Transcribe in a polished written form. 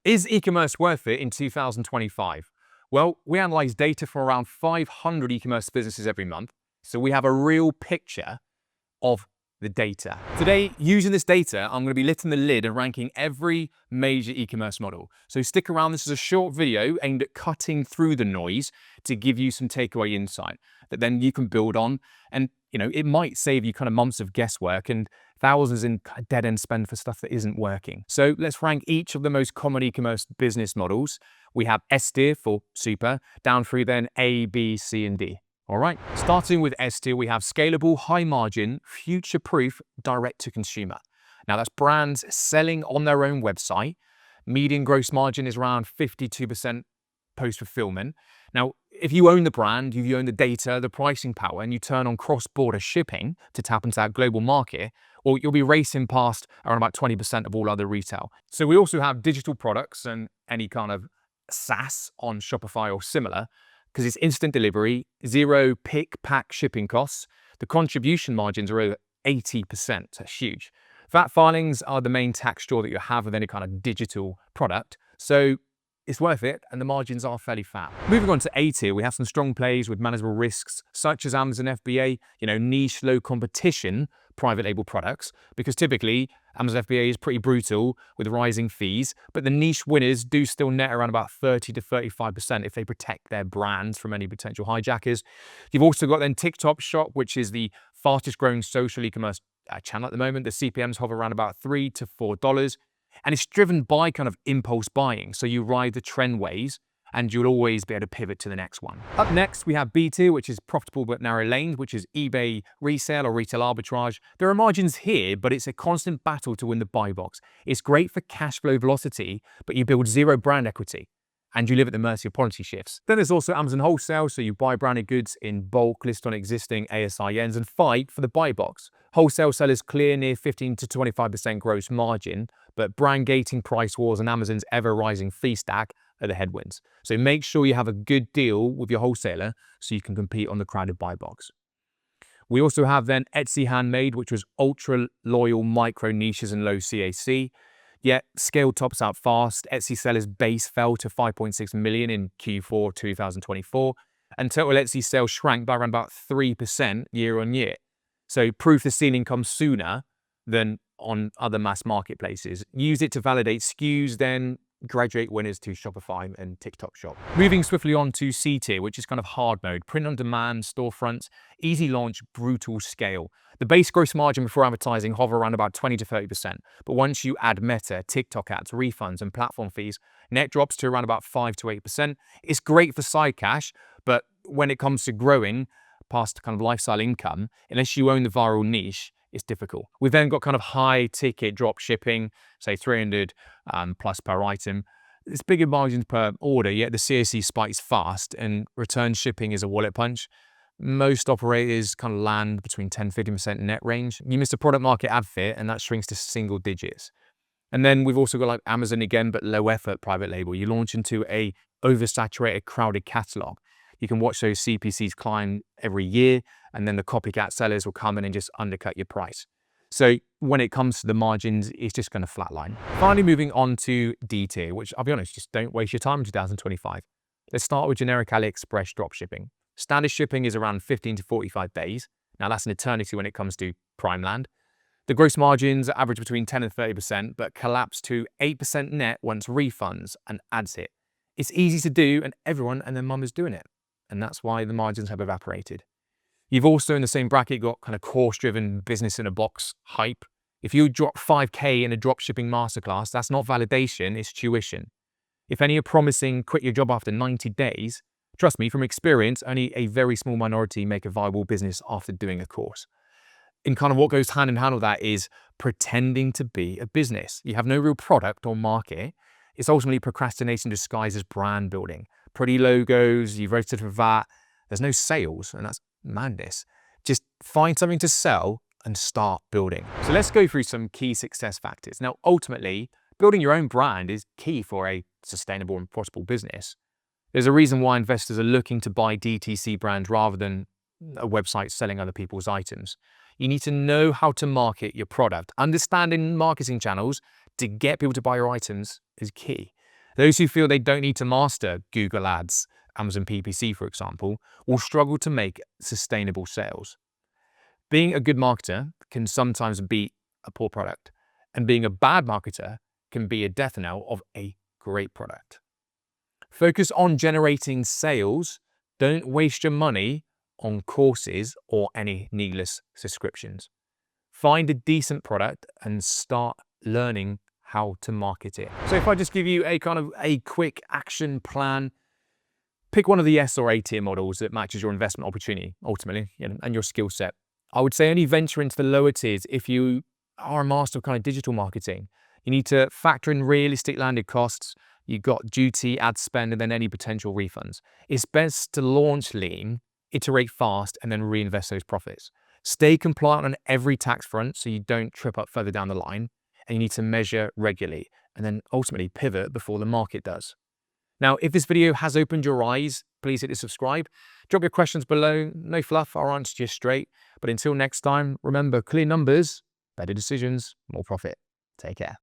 Is e-commerce worth it in 2025? Well, we analyze data from around 500 e-commerce businesses every month, so we have a real picture of the data. Today, using this data, I'm going to be lifting the lid and ranking every major e-commerce model. So stick around. This is a short video aimed at cutting through the noise to give you some takeaway insight that then you can build on. And, it might save you kind of months of guesswork and thousands in dead-end spend for stuff that isn't working. So let's rank each of the most common e-commerce business models. We have S tier for super, down through then A, B, C, and D. All right, starting with S tier, we have scalable, high margin, future-proof, direct-to-consumer. Now that's brands selling on their own website. Median gross margin is around 52% post-fulfillment. Now, if you own the brand, you own the data, the pricing power, and you turn on cross-border shipping to tap into that global market, well, you'll be racing past around about 20% of all other retail. So we also have digital products and any kind of SaaS on Shopify or similar, because it's instant delivery, zero pick, pack shipping costs. The contribution margins are over 80%. That's huge. VAT filings are the main tax draw that you have with any kind of digital product. So it's worth it, and the margins are fairly fat. Moving on to A tier, we have some strong plays with manageable risks, such as Amazon FBA, niche, low competition, private label products, because typically Amazon FBA is pretty brutal with rising fees, but the niche winners do still net around about 30 to 35% if they protect their brands from any potential hijackers. You've also got then TikTok Shop, which is the fastest growing social e-commerce channel at the moment. The CPMs hover around about $3 to $4. And it's driven by kind of impulse buying. So you ride the trend waves and you'll always be able to pivot to the next one. Up next, we have B tier, which is profitable but narrow lanes, which is eBay resale or retail arbitrage. There are margins here, but it's a constant battle to win the buy box. It's great for cash flow velocity, but you build zero brand equity and you live at the mercy of policy shifts. Then there's also Amazon Wholesale, so you buy branded goods in bulk, list on existing ASINs, and fight for the buy box. Wholesale sellers clear near 15 to 25% gross margin, but brand gating, price wars, and Amazon's ever-rising fee stack are the headwinds. So make sure you have a good deal with your wholesaler so you can compete on the crowded buy box. We also have then Etsy Handmade, which was ultra-loyal micro niches and low CAC. Yet scale tops out fast. Etsy sellers base fell to 5.6 million in Q4 2024, and total Etsy sales shrank by around about 3% year on year. So proof the ceiling comes sooner than on other mass marketplaces. Use it to validate SKUs, then graduate winners to Shopify and TikTok Shop. Moving swiftly on to C tier, which is kind of hard mode, print on demand, storefronts, easy launch, brutal scale. The base gross margin before advertising hover around about 20 to 30%. But once you add Meta, TikTok ads, refunds, and platform fees, net drops to around about 5 to 8%. It's great for side cash, but when it comes to growing past kind of lifestyle income, unless you own the viral niche, it's difficult. We've then got kind of high ticket drop shipping, say 300 plus per item. It's bigger margins per order, yet the CAC spikes fast, and return shipping is a wallet punch. Most operators kind of land between 10-15% net range. You miss a product market ad fit, and that shrinks to single digits. And then we've also got like Amazon again, but low effort private label. You launch into a oversaturated, crowded catalog. You can watch those CPCs climb every year, and then the copycat sellers will come in and just undercut your price. So when it comes to the margins, it's just going to flatline. Finally, moving on to D tier, which I'll be honest, just don't waste your time in 2025. Let's start with generic AliExpress dropshipping. Standard shipping is around 15 to 45 days. Now that's an eternity when it comes to Prime Land. The gross margins average between 10 and 30%, but collapse to 8% net once refunds and ads hit. It's easy to do, and everyone and their mum is doing it. And that's why the margins have evaporated. You've also in the same bracket got kind of course-driven business in a box hype. If you drop 5K in a dropshipping masterclass, that's not validation, it's tuition. If any are promising quit your job after 90 days, trust me, from experience, only a very small minority make a viable business after doing a course. And kind of what goes hand in hand with that is pretending to be a business. You have no real product or market. It's ultimately procrastination disguised as brand building. Pretty logos, you've registered for VAT, there's no sales, and that's madness. Just find something to sell and start building. So let's go through some key success factors. Now, ultimately, building your own brand is key for a sustainable and profitable business. There's a reason why investors are looking to buy DTC brands rather than a website selling other people's items. You need to know how to market your product. Understanding marketing channels to get people to buy your items is key. Those who feel they don't need to master Google Ads, Amazon PPC, for example, will struggle to make sustainable sales. Being a good marketer can sometimes beat a poor product, and being a bad marketer can be a death knell of a great product. Focus on generating sales. Don't waste your money on courses or any needless subscriptions. Find a decent product and start learning how to market it. So if I just give you a quick action plan, pick one of the S or A tier models that matches your investment opportunity, ultimately, and your skill set. I would say only venture into the lower tiers if you are a master of digital marketing. You need to factor in realistic landed costs. You've got duty, ad spend, and then any potential refunds. It's best to launch lean, iterate fast, and then reinvest those profits. Stay compliant on every tax front so you don't trip up further down the line, and you need to measure regularly and then ultimately pivot before the market does. Now, if this video has opened your eyes, please hit the subscribe. Drop your questions below. No fluff, I'll answer you straight. But until next time, remember, clear numbers, better decisions, more profit. Take care.